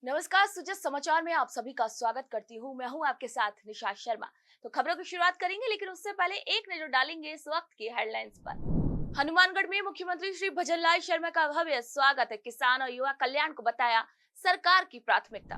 नमस्कार, सुजस समाचार में आप सभी का स्वागत करती हूँ। मैं हूँ आपके साथ निशा शर्मा। तो खबरों की शुरुआत करेंगे, लेकिन उससे पहले एक नजर डालेंगे इस वक्त की हेडलाइंस पर। हनुमानगढ़ में मुख्यमंत्री श्री भजनलाल शर्मा का भव्य स्वागत। किसान और युवा कल्याण को बताया सरकार की प्राथमिकता।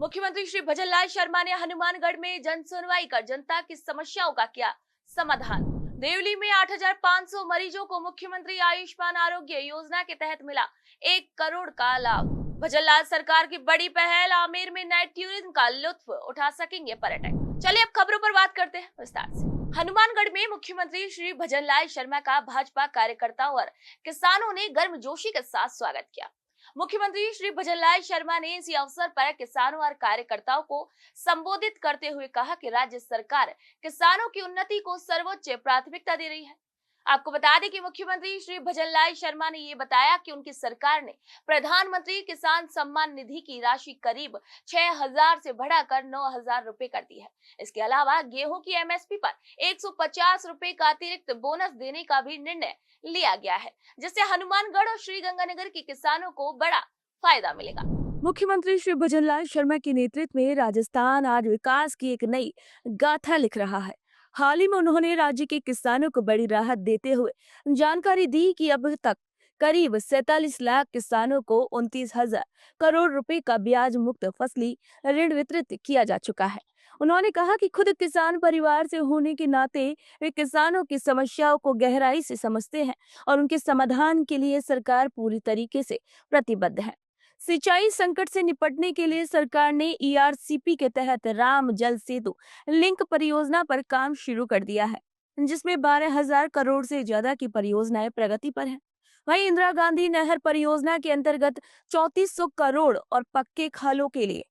मुख्यमंत्री श्री भजनलाल शर्मा ने हनुमानगढ़ में जन सुनवाई कर जनता की समस्याओं का किया समाधान। देवली में 8,500 मरीजों को मुख्यमंत्री आयुष्मान आरोग्य योजना के तहत मिला 1 करोड़ का लाभ। भजनलाल सरकार की बड़ी पहल, आमेर में नाइट टूरिज्म का लुत्फ उठा सकेंगे पर्यटक। चलिए अब खबरों पर बात करते हैं विस्तार से। हनुमानगढ़ में मुख्यमंत्री श्री भजनलाल शर्मा का भाजपा कार्यकर्ताओं और किसानों ने गर्मजोशी के साथ स्वागत किया। मुख्यमंत्री श्री भजनलाल शर्मा ने इसी अवसर पर किसानों और कार्यकर्ताओं को संबोधित करते हुए कहा कि राज्य सरकार किसानों की उन्नति को सर्वोच्च प्राथमिकता दे रही है। आपको बता दें कि मुख्यमंत्री श्री भजनलाल शर्मा ने ये बताया कि उनकी सरकार ने प्रधानमंत्री किसान सम्मान निधि की राशि करीब 6,000 से बढ़ाकर 9,000 रुपए कर दी है। इसके अलावा गेहूं की एमएसपी पर 150 रुपए का अतिरिक्त बोनस देने का भी निर्णय लिया गया है, जिससे हनुमानगढ़ और श्रीगंगानगर के किसानों को बड़ा फायदा मिलेगा। मुख्यमंत्री श्री भजनलाल शर्मा के नेतृत्व में राजस्थान आज विकास की एक नई गाथा लिख रहा है। हाल ही में उन्होंने राज्य के किसानों को बड़ी राहत देते हुए जानकारी दी कि अब तक करीब 47 लाख किसानों को 29,000 करोड़ रुपए का ब्याज मुक्त फसली ऋण वितरित किया जा चुका है। उन्होंने कहा कि खुद किसान परिवार से होने के नाते वे किसानों की समस्याओं को गहराई से समझते हैं और उनके समाधान के लिए सरकार पूरी तरीके से प्रतिबद्ध है। सिंचाई संकट से निपटने के लिए सरकार ने ईआरसीपी के तहत राम जल सेतु लिंक परियोजना पर काम शुरू कर दिया है, जिसमें 12,000 करोड़ से ज्यादा की परियोजनाएं प्रगति पर हैं। वहीं इंदिरा गांधी नहर परियोजना के अंतर्गत 3400 करोड़ और पक्के खालों के लिए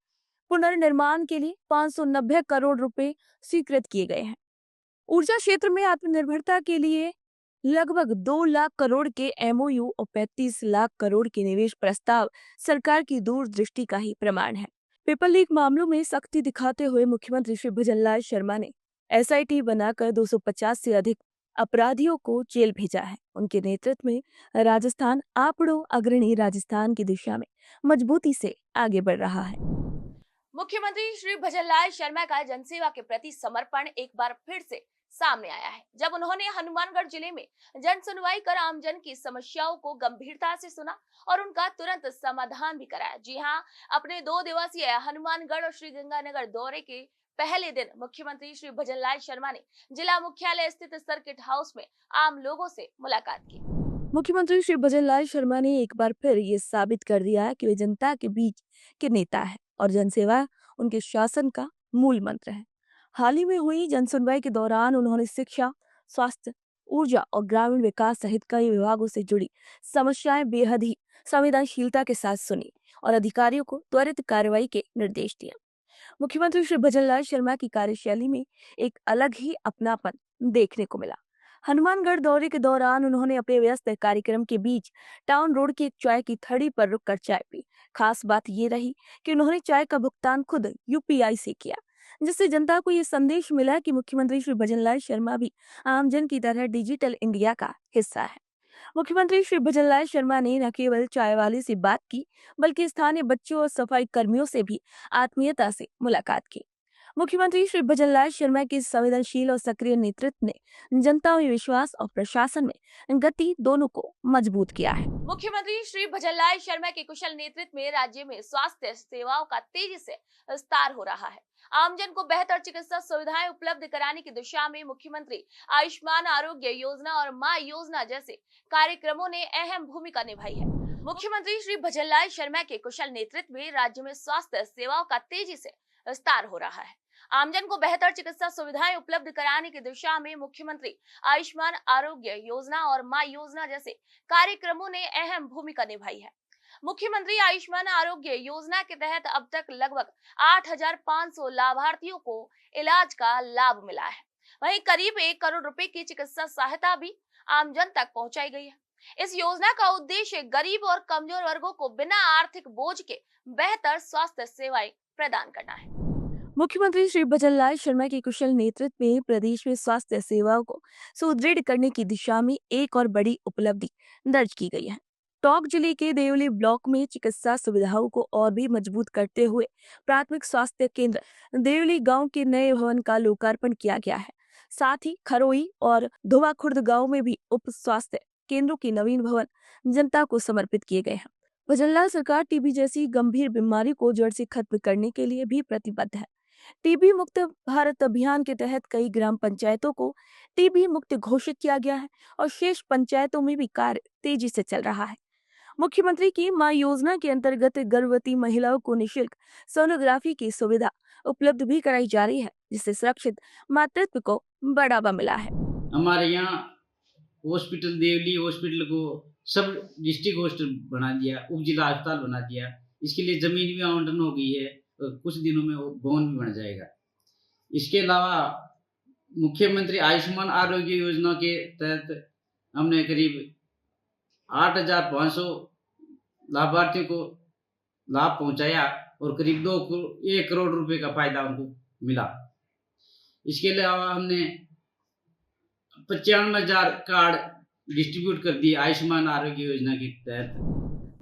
पुनर्निर्माण के लिए 590 करोड़ रुपए स्वीकृत किए गए हैं। ऊर्जा क्षेत्र में आत्मनिर्भरता के लिए लगभग 2 लाख करोड़ के एमओयू और 35 लाख करोड़ के निवेश प्रस्ताव सरकार की दूरदृष्टि का ही प्रमाण है। पेपर लीक मामलों में सख्ती दिखाते हुए मुख्यमंत्री श्री भजनलाल शर्मा ने एसआईटी बनाकर 250 से अधिक अपराधियों को जेल भेजा है। उनके नेतृत्व में राजस्थान आपड़ों अग्रणी राजस्थान की दिशा में मजबूती से आगे बढ़ रहा है। मुख्यमंत्री श्री भजनलाल शर्मा का जनसेवा के प्रति समर्पण एक बार फिर से सामने आया है, जब उन्होंने हनुमानगढ़ जिले में जन सुनवाई कर आमजन की समस्याओं को गंभीरता से सुना और उनका तुरंत समाधान भी कराया। जी हां, अपने 2 दिवसीय हनुमानगढ़ और श्रीगंगानगर दौरे के पहले दिन मुख्यमंत्री श्री भजनलाल शर्मा ने जिला मुख्यालय स्थित सर्किट हाउस में आम लोगों से मुलाकात की। मुख्यमंत्री श्री भजनलाल शर्मा ने एक बार फिर ये साबित कर दिया है कि वे जनता के बीच के नेता है और जनसेवा उनके शासन का मूल मंत्र है। हाल ही में हुई जनसुनवाई के दौरान उन्होंने शिक्षा, स्वास्थ्य, ऊर्जा और ग्रामीण विकास सहित कई विभागों से जुड़ी समस्याएं बेहद ही संवेदनशीलता के साथ सुनी और अधिकारियों को त्वरित कार्रवाई के निर्देश दिए। मुख्यमंत्री श्री भजनलाल शर्मा की कार्यशैली में एक अलग ही अपनापन देखने को मिला। हनुमानगढ़ दौरे के दौरान उन्होंने अपने व्यस्त कार्यक्रम के बीच टाउन रोड की एक चाय की थड़ी पर रुककर चाय पी। खास बात ये रही कि उन्होंने चाय का भुगतान खुद यूपीआई से किया, जिससे जनता को ये संदेश मिला कि मुख्यमंत्री श्री भजनलाल शर्मा भी आमजन की तरह डिजिटल इंडिया का हिस्सा है। मुख्यमंत्री श्री भजनलाल शर्मा ने न केवल चाय वाले से बात की, बल्कि स्थानीय बच्चों और सफाई कर्मियों से भी आत्मीयता से मुलाकात की। मुख्यमंत्री श्री भजनलाल शर्मा के संवेदनशील और सक्रिय नेतृत्व ने जनता में विश्वास और प्रशासन में गति दोनों को मजबूत किया है। मुख्यमंत्री श्री भजनलाल शर्मा के कुशल नेतृत्व में राज्य में स्वास्थ्य सेवाओं का तेजी से विस्तार हो रहा है। आमजन को बेहतर चिकित्सा सुविधाएं उपलब्ध कराने की दिशा में मुख्यमंत्री आयुष्मान आरोग्य योजना और मां योजना जैसे कार्यक्रमों ने अहम भूमिका निभाई है। मुख्यमंत्री श्री भजनलाल शर्मा के कुशल नेतृत्व में राज्य में स्वास्थ्य सेवाओं का तेजी से विस्तार हो रहा है। आमजन को बेहतर चिकित्सा सुविधाएं उपलब्ध कराने की दिशा में मुख्यमंत्री आयुष्मान आरोग्य योजना और मां योजना जैसे कार्यक्रमों ने अहम भूमिका निभाई है। मुख्यमंत्री आयुष्मान आरोग्य योजना के तहत अब तक लगभग 8,500 लाभार्थियों को इलाज का लाभ मिला है। वहीं करीब 1 करोड़ रुपए की चिकित्सा सहायता भी आमजन तक पहुंचाई गई है। इस योजना का उद्देश्य गरीब और कमजोर वर्गों को बिना आर्थिक बोझ के बेहतर स्वास्थ्य सेवाएं प्रदान करना है। मुख्यमंत्री श्री भजनलाल शर्मा के कुशल नेतृत्व में प्रदेश में स्वास्थ्य सेवाओं को सुदृढ़ करने की दिशा में एक और बड़ी उपलब्धि दर्ज की गई है। टोंक जिले के देवली ब्लॉक में चिकित्सा सुविधाओं को और भी मजबूत करते हुए प्राथमिक स्वास्थ्य केंद्र देवली गांव के नए भवन का लोकार्पण किया गया है। साथ ही खरोई और धोवाखुर्द गांव में भी उप स्वास्थ्य केंद्रों के नवीन भवन जनता को समर्पित किए गए हैं। भजनलाल सरकार टीबी जैसी गंभीर बीमारी को जड़ से खत्म करने के लिए भी प्रतिबद्ध है। टीबी मुक्त भारत अभियान के तहत कई ग्राम पंचायतों को टीबी मुक्त घोषित किया गया है और शेष पंचायतों में भी कार्य तेजी से चल रहा है। मुख्यमंत्री की मां योजना के अंतर्गत गर्भवती महिलाओं को निशुल्क सोनोग्राफी की सुविधा उपलब्ध भी कराई जा रही है, जिससे सुरक्षित मातृत्व को बढ़ावा मिला है। हमारे यहाँ हॉस्पिटल देवली हॉस्पिटल को सब डिस्ट्रिक्ट हॉस्पिटल बना दिया, उप जिला अस्पताल बना दिया। इसके लिए जमीन भी आवंटन हो गई है और कुछ दिनों में वो भवन भी बन जाएगा। इसके अलावा मुख्यमंत्री आयुष्मान आरोग्य योजना के तहत हमने करीब 8,500 लाभार्थियों को लाभ पहुंचाया और करीब 1 करोड़ रुपए का फायदा उनको मिला। इसके अलावा हमने 95,000 कार्ड डिस्ट्रीब्यूट कर दिए आयुष्मान आरोग्य योजना के तहत।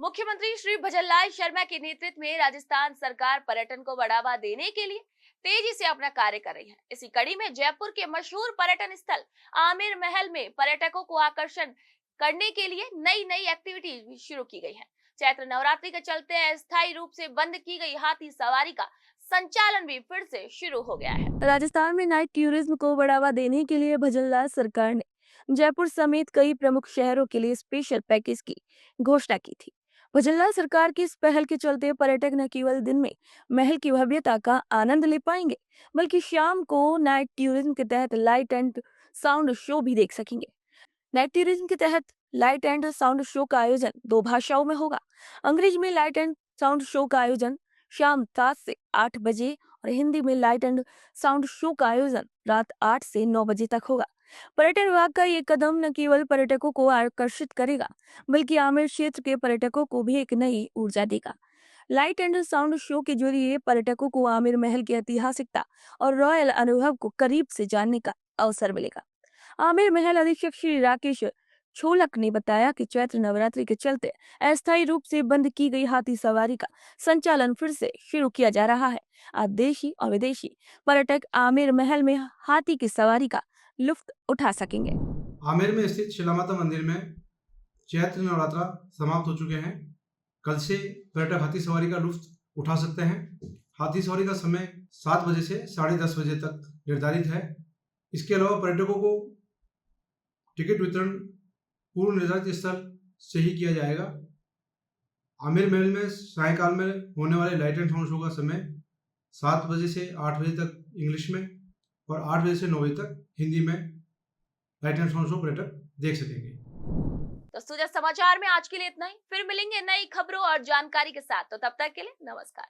मुख्यमंत्री श्री भजनलाल शर्मा के नेतृत्व में राजस्थान सरकार पर्यटन को बढ़ावा देने के लिए तेजी से अपना कार्य कर रही है। इसी कड़ी में जयपुर के मशहूर पर्यटन स्थल आमिर महल में पर्यटकों को आकर्षण करने के लिए नई नई एक्टिविटीज भी शुरू की गई है। चैत्र नवरात्रि के चलते अस्थायी रूप से बंद की गई हाथी सवारी का संचालन भी फिर से शुरू हो गया है। राजस्थान में नाइट टूरिज्म को बढ़ावा देने के लिए भजनलाल सरकार ने जयपुर समेत कई प्रमुख शहरों के लिए स्पेशल पैकेज की घोषणा की थी। भजनलाल सरकार की इस पहल के चलते पर्यटक न केवल दिन में महल की भव्यता का आनंद ले पाएंगे, बल्कि शाम को नाइट टूरिज्म के तहत लाइट एंड साउंड शो भी देख सकेंगे। नाइट टूरिज्म के तहत लाइट एंड साउंड शो का आयोजन 2 भाषाओं में होगा। अंग्रेजी में लाइट एंड साउंड शो का आयोजन शाम 7 से 8 बजे और हिंदी में लाइट एंड साउंड शो का आयोजन रात 8 से 9 बजे तक होगा। पर्यटन विभाग का ये कदम न केवल पर्यटकों को आकर्षित करेगा, बल्कि आमेर क्षेत्र के पर्यटकों को भी एक नई ऊर्जा देगा। लाइट एंड साउंड शो के जरिए पर्यटकों को आमेर महल की ऐतिहासिकता और रॉयल अनुभव को करीब से जानने का अवसर मिलेगा। आमेर महल अधीक्षक श्री राकेश छोलक ने बताया कि चैत्र नवरात्रि के चलते अस्थायी रूप से बंद की गई हाथी सवारी का संचालन फिर से शुरू किया जा रहा है। अब देशी और विदेशी पर्यटक आमेर महल में हाथी की सवारी का लुत्फ उठा सकेंगे। आमेर में स्थित शिलामाता मंदिर में चैत्र नवरात्रा समाप्त हो चुके हैं। कल से पर्यटक हाथी सवारी का लुत्फ उठा सकते हैं। हाथी सवारी का समय 7 बजे से 10:30 बजे तक निर्धारित है। इसके अलावा पर्यटकों को टिकट वितरण पूर्व निर्धारित स्थल से ही किया जाएगा। आमेर महल में सायंकाल में होने वाले लाइट एंड साउंड शो का समय 7 बजे से 8 बजे तक इंग्लिश में और 8 बजे से 9 बजे तक हिंदी में लाइट एंड साउंड शो पर्यटक देख सकेंगे। तो सुजा समाचार में आज के लिए इतना ही। फिर मिलेंगे नई खबरों और जानकारी के साथ। तो तब तक के लिए नमस्कार।